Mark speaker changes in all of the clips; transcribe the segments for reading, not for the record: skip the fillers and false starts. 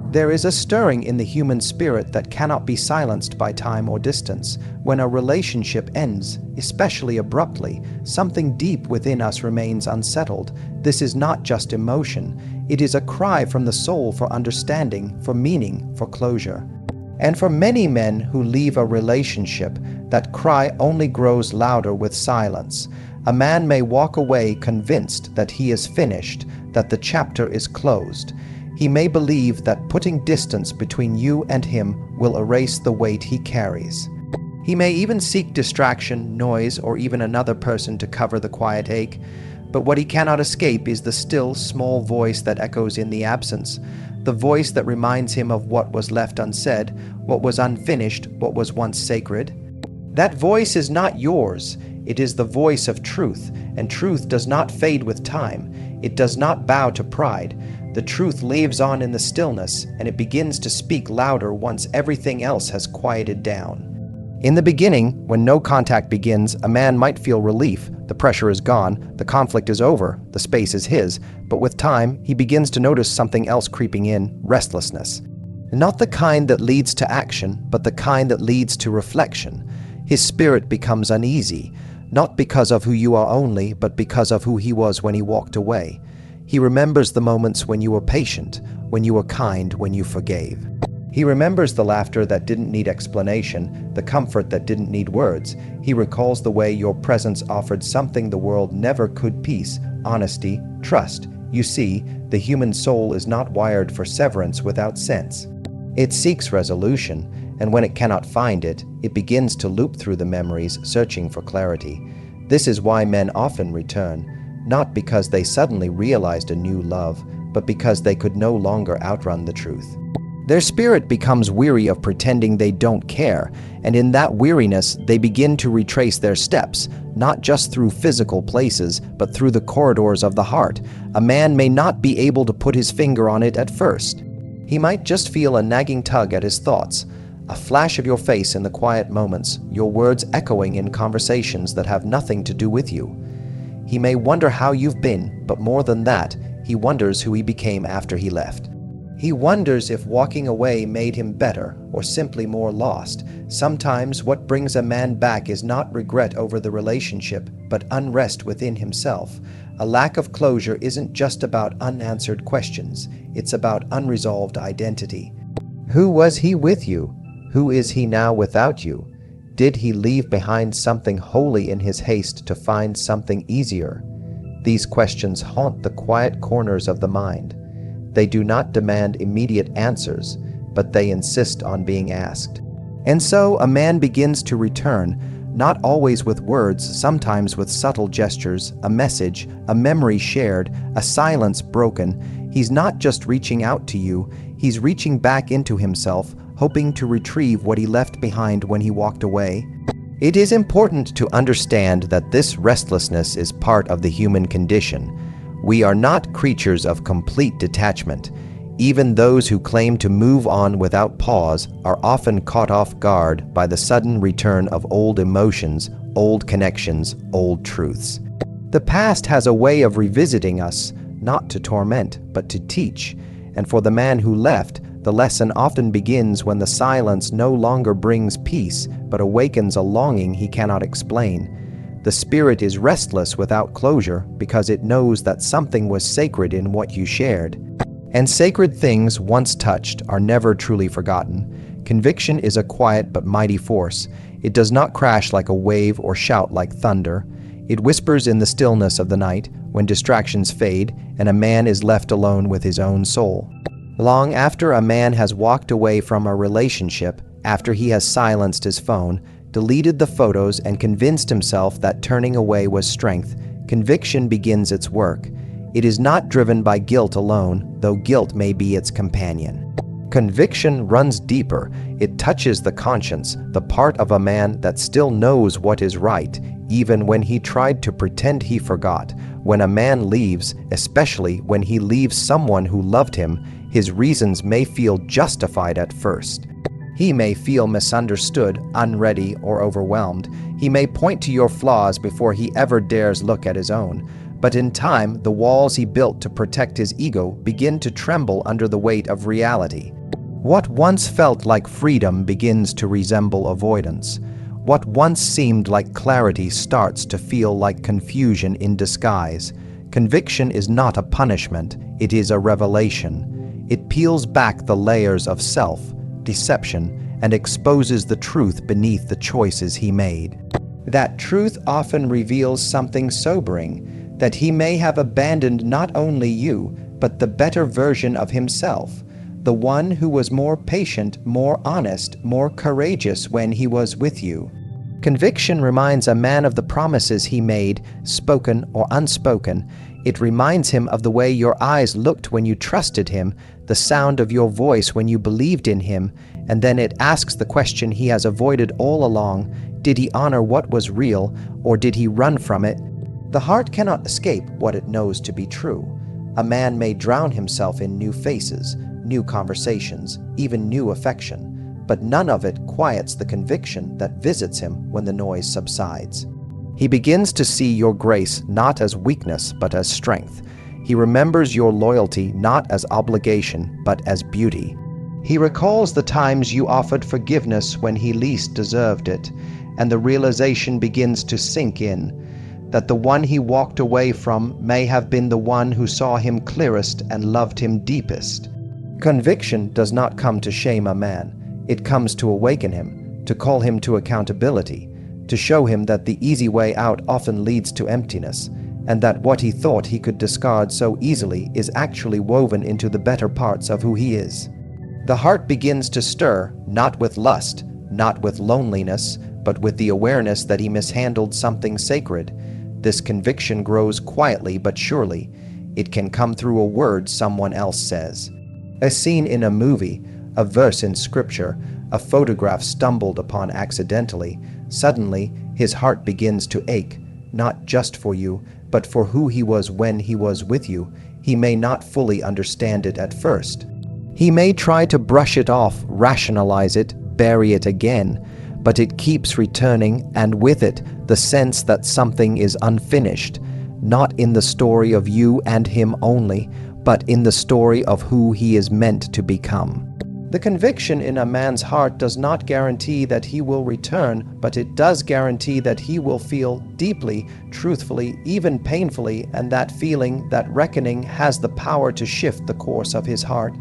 Speaker 1: There is a stirring in the human spirit that cannot be silenced by time or distance. When a relationship ends, especially abruptly, something deep within us remains unsettled. This is not just emotion. It is a cry from the soul for understanding, for meaning, for closure. And for many men who leave a relationship, that cry only grows louder with silence. A man may walk away convinced that he is finished, that the chapter is closed. He may believe that putting distance between you and him will erase the weight he carries. He may even seek distraction, noise, or even another person to cover the quiet ache. But what he cannot escape is the still, small voice that echoes in the absence. The voice that reminds him of what was left unsaid, what was unfinished, what was once sacred. That voice is not yours. It is the voice of truth, and truth does not fade with time. It does not bow to pride. The truth lives on in the stillness, and it begins to speak louder once everything else has quieted down. In the beginning, when no contact begins, a man might feel relief. The pressure is gone, the conflict is over, the space is his. But with time, he begins to notice something else creeping in: restlessness. Not the kind that leads to action, but the kind that leads to reflection. His spirit becomes uneasy, not because of who you are only, but because of who he was when he walked away. He remembers the moments when you were patient, when you were kind, when you forgave. He remembers the laughter that didn't need explanation, the comfort that didn't need words. He recalls the way your presence offered something the world never could: peace, honesty, trust. You see, the human soul is not wired for severance without sense. It seeks resolution, and when it cannot find it, it begins to loop through the memories, searching for clarity. This is why men often return. Not because they suddenly realized a new love, but because they could no longer outrun the truth. Their spirit becomes weary of pretending they don't care, and in that weariness they begin to retrace their steps, not just through physical places, but through the corridors of the heart. A man may not be able to put his finger on it at first. He might just feel a nagging tug at his thoughts, a flash of your face in the quiet moments, your words echoing in conversations that have nothing to do with you. He may wonder how you've been, but more than that, he wonders who he became after he left. He wonders if walking away made him better or simply more lost. Sometimes what brings a man back is not regret over the relationship, but unrest within himself. A lack of closure isn't just about unanswered questions, it's about unresolved identity. Who was he with you? Who is he now without you? Did he leave behind something holy in his haste to find something easier? These questions haunt the quiet corners of the mind. They do not demand immediate answers, but they insist on being asked. And so a man begins to return, not always with words, sometimes with subtle gestures, a message, a memory shared, a silence broken. He's not just reaching out to you, he's reaching back into himself, hoping to retrieve what he left behind when he walked away. It is important to understand that this restlessness is part of the human condition. We are not creatures of complete detachment. Even those who claim to move on without pause are often caught off guard by the sudden return of old emotions, old connections, old truths. The past has a way of revisiting us, not to torment, but to teach. And for the man who left, the lesson often begins when the silence no longer brings peace, but awakens a longing he cannot explain. The spirit is restless without closure because it knows that something was sacred in what you shared. And sacred things once touched are never truly forgotten. Conviction is a quiet but mighty force. It does not crash like a wave or shout like thunder. It whispers in the stillness of the night when distractions fade and a man is left alone with his own soul. Long after a man has walked away from a relationship, after he has silenced his phone, deleted the photos, and convinced himself that turning away was strength, conviction begins its work. It is not driven by guilt alone, though guilt may be its companion. Conviction runs deeper. It touches the conscience, the part of a man that still knows what is right, even when he tried to pretend he forgot. When a man leaves, especially when he leaves someone who loved him, his reasons may feel justified at first. He may feel misunderstood, unready, or overwhelmed. He may point to your flaws before he ever dares look at his own. But in time, the walls he built to protect his ego begin to tremble under the weight of reality. What once felt like freedom begins to resemble avoidance. What once seemed like clarity starts to feel like confusion in disguise. Conviction is not a punishment, it is a revelation. It peels back the layers of self, deception, and exposes the truth beneath the choices he made. That truth often reveals something sobering, that he may have abandoned not only you, but the better version of himself, the one who was more patient, more honest, more courageous when he was with you. Conviction reminds a man of the promises he made, spoken or unspoken. It reminds him of the way your eyes looked when you trusted him, the sound of your voice when you believed in him, and then it asks the question he has avoided all along: did he honor what was real, or did he run from it? The heart cannot escape what it knows to be true. A man may drown himself in new faces, new conversations, even new affection, but none of it quiets the conviction that visits him when the noise subsides. He begins to see your grace not as weakness but as strength. He remembers your loyalty not as obligation but as beauty. He recalls the times you offered forgiveness when he least deserved it, and the realization begins to sink in that the one he walked away from may have been the one who saw him clearest and loved him deepest. Conviction does not come to shame a man. It comes to awaken him, to call him to accountability, to show him that the easy way out often leads to emptiness, and that what he thought he could discard so easily is actually woven into the better parts of who he is. The heart begins to stir, not with lust, not with loneliness, but with the awareness that he mishandled something sacred. This conviction grows quietly but surely. It can come through a word someone else says, a scene in a movie, a verse in scripture, a photograph stumbled upon accidentally. Suddenly, his heart begins to ache, not just for you, but for who he was when he was with you. He may not fully understand it at first. He may try to brush it off, rationalize it, bury it again, but it keeps returning, and with it, the sense that something is unfinished, not in the story of you and him only, but in the story of who he is meant to become. The conviction in a man's heart does not guarantee that he will return, but it does guarantee that he will feel deeply, truthfully, even painfully, and that feeling, that reckoning, has the power to shift the course of his heart.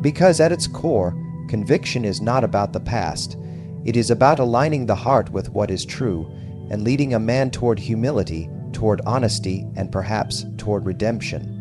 Speaker 1: Because at its core, conviction is not about the past. It is about aligning the heart with what is true, and leading a man toward humility, toward honesty, and perhaps toward redemption.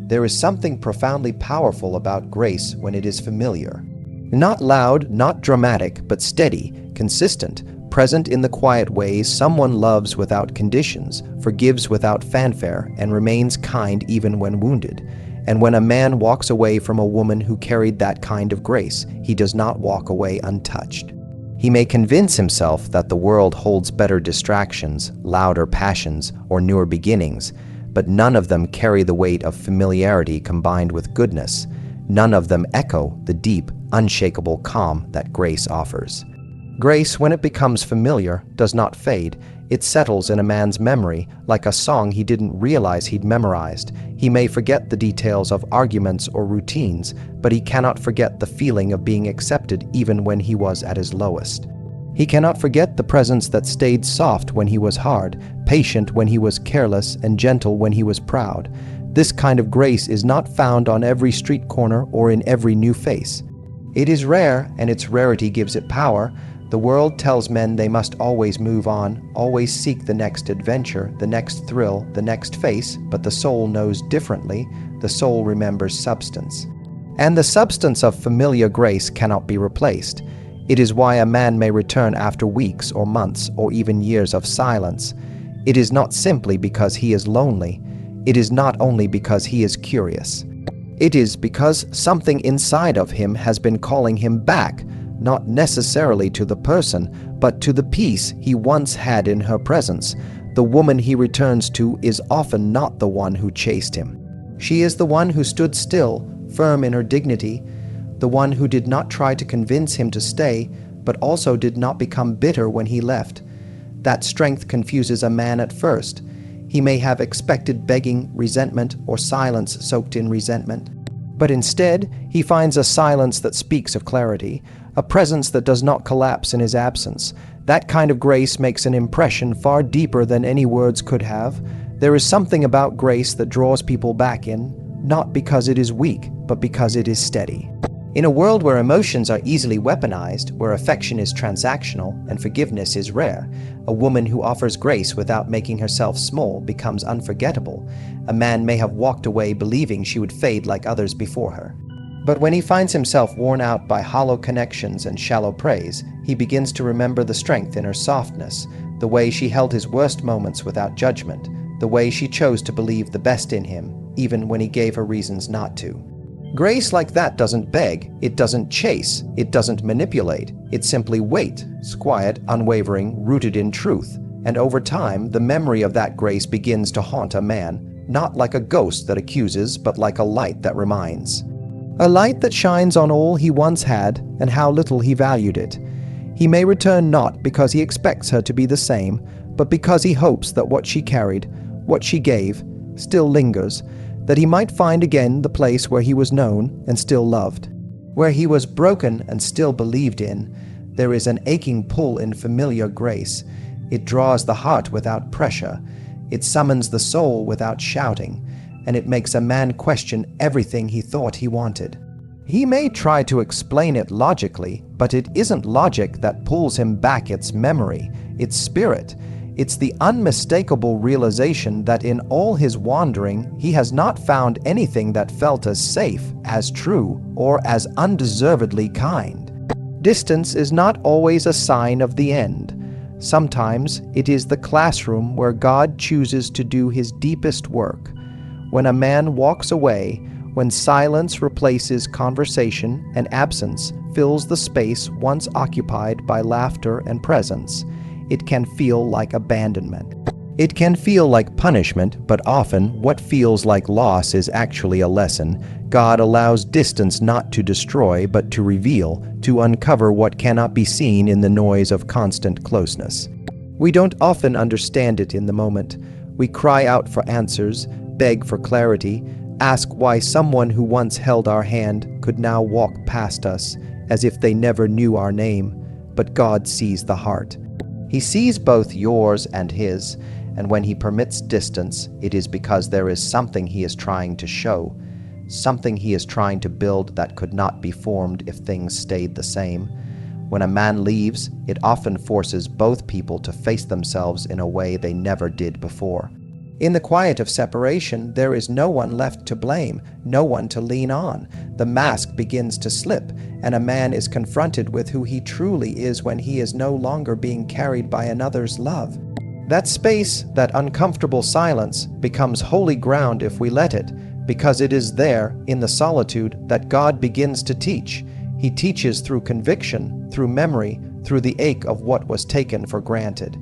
Speaker 1: There is something profoundly powerful about grace when it is familiar. Not loud, not dramatic, but steady, consistent, present in the quiet ways someone loves without conditions, forgives without fanfare, and remains kind even when wounded. And when a man walks away from a woman who carried that kind of grace, he does not walk away untouched. He may convince himself that the world holds better distractions, louder passions, or newer beginnings, but none of them carry the weight of familiarity combined with goodness. None of them echo the deep, unshakable calm that grace offers. Grace, when it becomes familiar, does not fade. It settles in a man's memory like a song he didn't realize he'd memorized. He may forget the details of arguments or routines, but he cannot forget the feeling of being accepted even when he was at his lowest. He cannot forget the presence that stayed soft when he was hard, patient when he was careless, and gentle when he was proud. This kind of grace is not found on every street corner or in every new face. It is rare, and its rarity gives it power. The world tells men they must always move on, always seek the next adventure, the next thrill, the next face, but the soul knows differently. The soul remembers substance. And the substance of familiar grace cannot be replaced. It is why a man may return after weeks or months or even years of silence. It is not simply because he is lonely. It is not only because he is curious. It is because something inside of him has been calling him back, not necessarily to the person, but to the peace he once had in her presence. The woman he returns to is often not the one who chased him. She is the one who stood still, firm in her dignity, the one who did not try to convince him to stay, but also did not become bitter when he left. That strength confuses a man at first. He may have expected begging, resentment, or silence soaked in resentment. But instead, he finds a silence that speaks of clarity, a presence that does not collapse in his absence. That kind of grace makes an impression far deeper than any words could have. There is something about grace that draws people back in, not because it is weak, but because it is steady. In a world where emotions are easily weaponized, where affection is transactional and forgiveness is rare, a woman who offers grace without making herself small becomes unforgettable. A man may have walked away believing she would fade like others before her. But when he finds himself worn out by hollow connections and shallow praise, he begins to remember the strength in her softness, the way she held his worst moments without judgment, the way she chose to believe the best in him, even when he gave her reasons not to. Grace like that doesn't beg, it doesn't chase, it doesn't manipulate, it simply waits, quiet, unwavering, rooted in truth. And over time, the memory of that grace begins to haunt a man, not like a ghost that accuses, but like a light that reminds. A light that shines on all he once had and how little he valued it. He may return not because he expects her to be the same, but because he hopes that what she carried, what she gave, still lingers, that he might find again the place where he was known and still loved. Where he was broken and still believed in, there is an aching pull in familiar grace. It draws the heart without pressure. It summons the soul without shouting, and it makes a man question everything he thought he wanted. He may try to explain it logically, but it isn't logic that pulls him back, it's memory, it's spirit. It's the unmistakable realization that in all his wandering, he has not found anything that felt as safe, as true, or as undeservedly kind. Distance is not always a sign of the end. Sometimes it is the classroom where God chooses to do his deepest work. When a man walks away, when silence replaces conversation and absence fills the space once occupied by laughter and presence, it can feel like abandonment. It can feel like punishment, but often what feels like loss is actually a lesson. God allows distance not to destroy, but to reveal, to uncover what cannot be seen in the noise of constant closeness. We don't often understand it in the moment. We cry out for answers, beg for clarity, ask why someone who once held our hand could now walk past us, as if they never knew our name. But God sees the heart. He sees both yours and his, and when he permits distance, it is because there is something he is trying to show, something he is trying to build that could not be formed if things stayed the same. When a man leaves, it often forces both people to face themselves in a way they never did before. In the quiet of separation, there is no one left to blame, no one to lean on. The mask begins to slip, and a man is confronted with who he truly is when he is no longer being carried by another's love. That space, that uncomfortable silence, becomes holy ground if we let it, because it is there, in the solitude, that God begins to teach. He teaches through conviction, through memory, through the ache of what was taken for granted.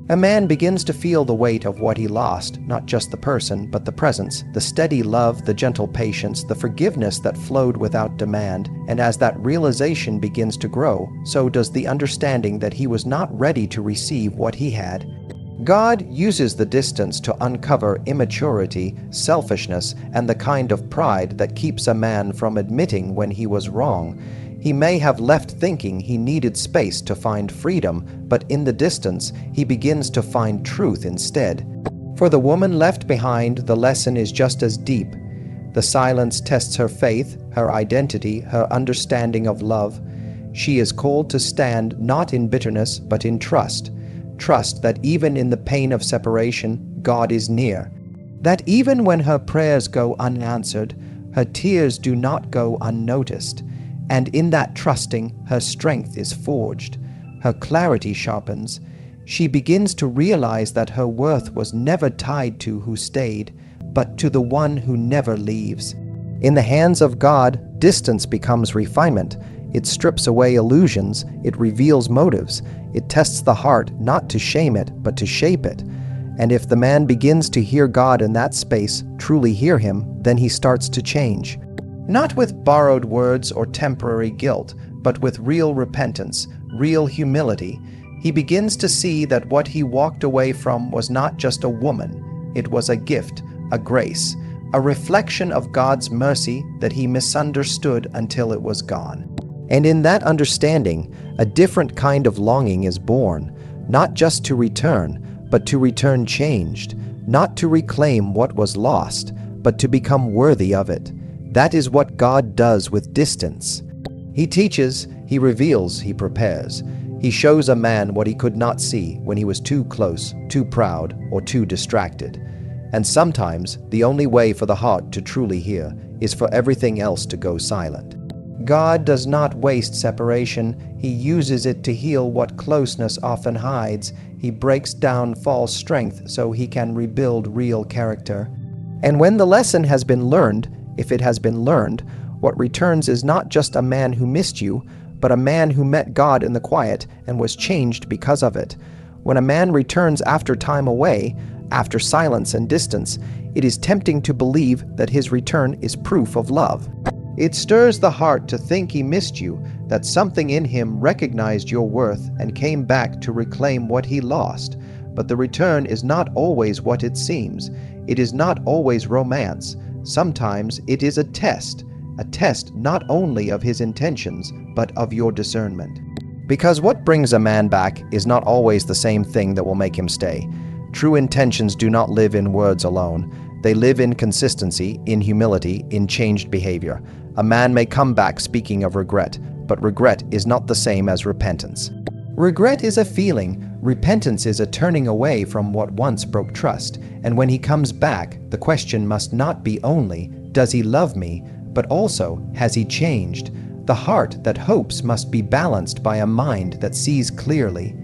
Speaker 1: A man begins to feel the weight of what he lost, not just the person, but the presence, the steady love, the gentle patience, the forgiveness that flowed without demand, and as that realization begins to grow, so does the understanding that he was not ready to receive what he had. God uses the distance to uncover immaturity, selfishness, and the kind of pride that keeps a man from admitting when he was wrong. He may have left thinking he needed space to find freedom, but in the distance, he begins to find truth instead. For the woman left behind, the lesson is just as deep. The silence tests her faith, her identity, her understanding of love. She is called to stand not in bitterness, but in trust. Trust that even in the pain of separation, God is near. That even when her prayers go unanswered, her tears do not go unnoticed. And in that trusting, her strength is forged, her clarity sharpens. She begins to realize that her worth was never tied to who stayed, but to the one who never leaves. In the hands of God, distance becomes refinement. It strips away illusions, it reveals motives, it tests the heart not to shame it, but to shape it. And if the man begins to hear God in that space, truly hear him, then he starts to change. Not with borrowed words or temporary guilt, but with real repentance, real humility. He begins to see that what he walked away from was not just a woman. It was a gift, a grace, a reflection of God's mercy that he misunderstood until it was gone. And in that understanding, a different kind of longing is born, not just to return, but to return changed, not to reclaim what was lost, but to become worthy of it. That is what God does with distance. He teaches, he reveals, he prepares. He shows a man what he could not see when he was too close, too proud, or too distracted. And sometimes the only way for the heart to truly hear is for everything else to go silent. God does not waste separation. He uses it to heal what closeness often hides. He breaks down false strength so he can rebuild real character. And when the lesson has been learned, if it has been learned, what returns is not just a man who missed you, but a man who met God in the quiet and was changed because of it. When a man returns after time away, after silence and distance, it is tempting to believe that his return is proof of love. It stirs the heart to think he missed you, that something in him recognized your worth and came back to reclaim what he lost. But the return is not always what it seems. It is not always romance. Sometimes it is a test not only of his intentions, but of your discernment. Because what brings a man back is not always the same thing that will make him stay. True intentions do not live in words alone. They live in consistency, in humility, in changed behavior. A man may come back speaking of regret, but regret is not the same as repentance. Regret is a feeling. Repentance is a turning away from what once broke trust. And when he comes back, the question must not be only, does he love me, but also, has he changed? The heart that hopes must be balanced by a mind that sees clearly.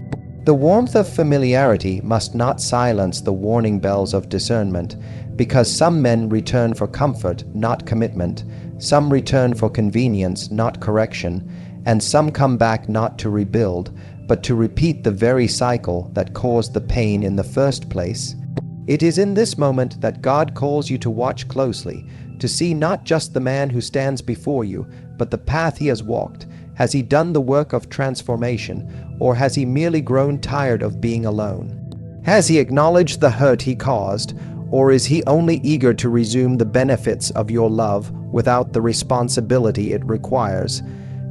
Speaker 1: The warmth of familiarity must not silence the warning bells of discernment, because some men return for comfort, not commitment. Some return for convenience, not correction. And some come back not to rebuild, but to repeat the very cycle that caused the pain in the first place. It is in this moment that God calls you to watch closely, to see not just the man who stands before you, but the path he has walked. Has he done the work of transformation, or has he merely grown tired of being alone? Has he acknowledged the hurt he caused, or is he only eager to resume the benefits of your love without the responsibility it requires?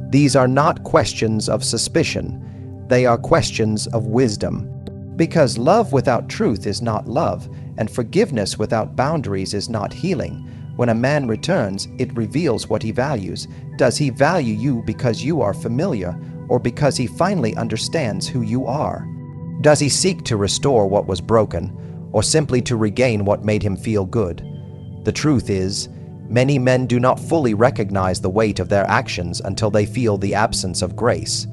Speaker 1: These are not questions of suspicion. They are questions of wisdom. Because love without truth is not love, and forgiveness without boundaries is not healing. When a man returns, it reveals what he values. Does he value you because you are familiar, or because he finally understands who you are? Does he seek to restore what was broken, or simply to regain what made him feel good? The truth is, many men do not fully recognize the weight of their actions until they feel the absence of grace.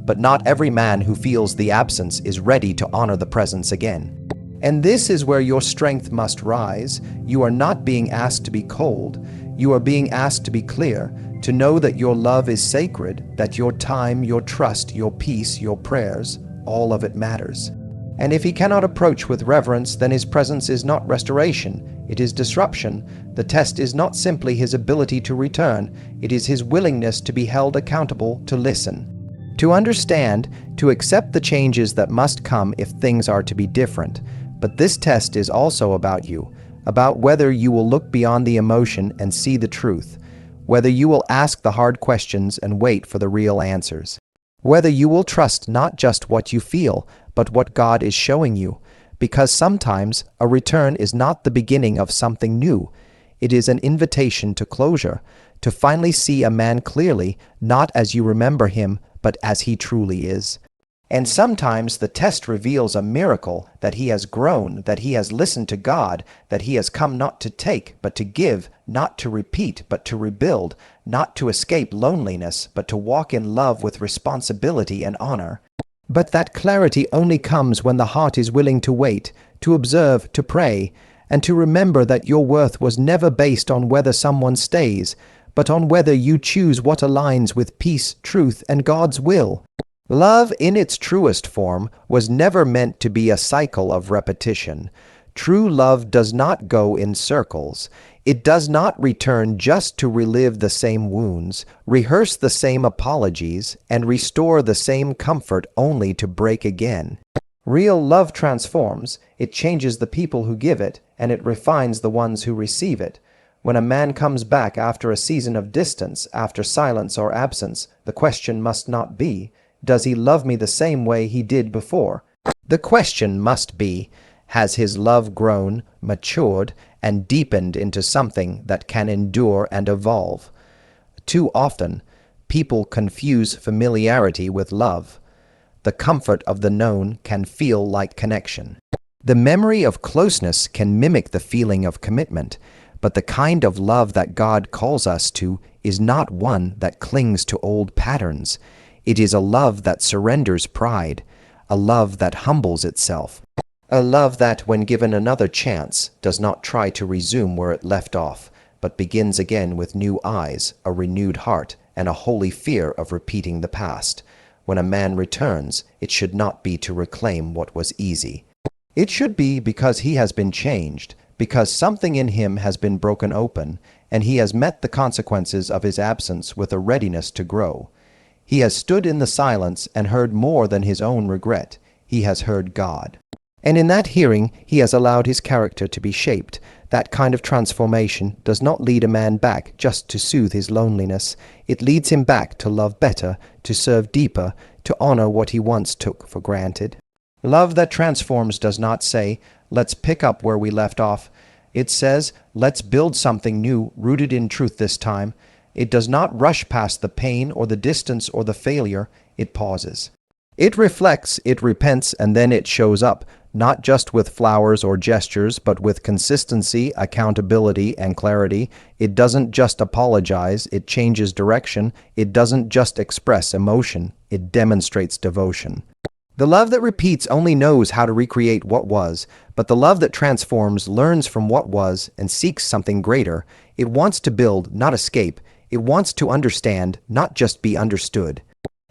Speaker 1: But not every man who feels the absence is ready to honor the presence again. And this is where your strength must rise. You are not being asked to be cold. You are being asked to be clear, to know that your love is sacred, that your time, your trust, your peace, your prayers, all of it matters. And if he cannot approach with reverence, then his presence is not restoration, it is disruption. The test is not simply his ability to return, it is his willingness to be held accountable, to listen, to understand, to accept the changes that must come if things are to be different. But this test is also about you, about whether you will look beyond the emotion and see the truth, whether you will ask the hard questions and wait for the real answers, whether you will trust not just what you feel, but what God is showing you, because sometimes a return is not the beginning of something new. It is an invitation to closure, to finally see a man clearly, not as you remember him, but as he truly is. And sometimes the test reveals a miracle, that he has grown, that he has listened to God, that he has come not to take, but to give, not to repeat, but to rebuild, not to escape loneliness, but to walk in love with responsibility and honor. But that clarity only comes when the heart is willing to wait, to observe, to pray, and to remember that your worth was never based on whether someone stays, but on whether you choose what aligns with peace, truth, and God's will. Love in its truest form was never meant to be a cycle of repetition. True love does not go in circles. It does not return just to relive the same wounds, rehearse the same apologies, and restore the same comfort only to break again. Real love transforms, it changes the people who give it, and it refines the ones who receive it. When a man comes back after a season of distance, after silence or absence, the question must not be, does he love me the same way he did before? The question must be, has his love grown, matured, and deepened into something that can endure and evolve? Too often, people confuse familiarity with love. The comfort of the known can feel like connection. The memory of closeness can mimic the feeling of commitment, but the kind of love that God calls us to is not one that clings to old patterns. It is a love that surrenders pride, a love that humbles itself, a love that, when given another chance, does not try to resume where it left off, but begins again with new eyes, a renewed heart, and a holy fear of repeating the past. When a man returns, it should not be to reclaim what was easy. It should be because he has been changed, because something in him has been broken open, and he has met the consequences of his absence with a readiness to grow. He has stood in the silence and heard more than his own regret. He has heard God. And in that hearing, he has allowed his character to be shaped. That kind of transformation does not lead a man back just to soothe his loneliness. It leads him back to love better, to serve deeper, to honor what he once took for granted. Love that transforms does not say, let's pick up where we left off. It says, let's build something new, rooted in truth this time. It does not rush past the pain or the distance or the failure. It pauses. It reflects, it repents, and then it shows up, not just with flowers or gestures, but with consistency, accountability, and clarity. It doesn't just apologize, it changes direction. It doesn't just express emotion, it demonstrates devotion. The love that repeats only knows how to recreate what was, but the love that transforms learns from what was and seeks something greater. It wants to build, not escape. It wants to understand, not just be understood.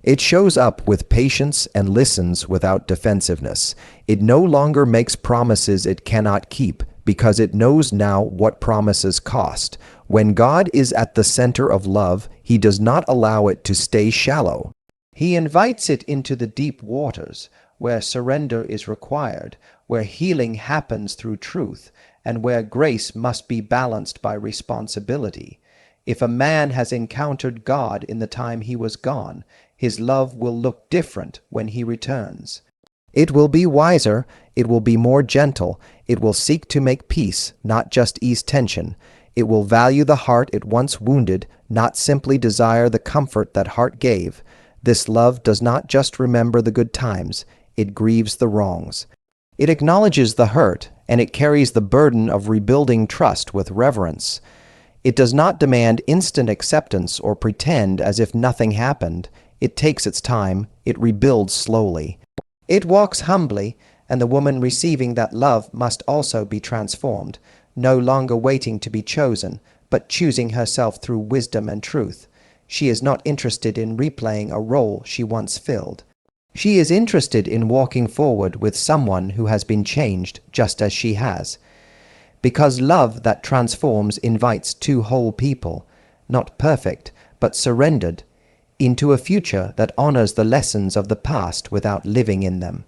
Speaker 1: It shows up with patience and listens without defensiveness. It no longer makes promises it cannot keep, because it knows now what promises cost. When God is at the center of love, He does not allow it to stay shallow. He invites it into the deep waters, where surrender is required, where healing happens through truth, and where grace must be balanced by responsibility. If a man has encountered God in the time he was gone, his love will look different when he returns. It will be wiser, it will be more gentle, it will seek to make peace, not just ease tension. It will value the heart it once wounded, not simply desire the comfort that heart gave. This love does not just remember the good times, it grieves the wrongs. It acknowledges the hurt, and it carries the burden of rebuilding trust with reverence. It does not demand instant acceptance or pretend as if nothing happened. It takes its time, it rebuilds slowly. It walks humbly, and the woman receiving that love must also be transformed, no longer waiting to be chosen, but choosing herself through wisdom and truth. She is not interested in replaying a role she once filled. She is interested in walking forward with someone who has been changed just as she has. Because love that transforms invites two whole people, not perfect, but surrendered, into a future that honors the lessons of the past without living in them.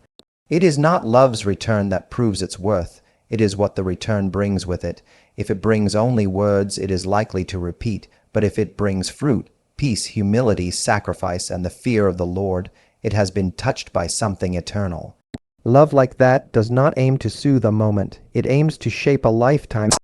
Speaker 1: It is not love's return that proves its worth. It is what the return brings with it. If it brings only words, it is likely to repeat. But if it brings fruit, peace, humility, sacrifice, and the fear of the Lord, it has been touched by something eternal. Love like that does not aim to soothe a moment. It aims to shape a lifetime.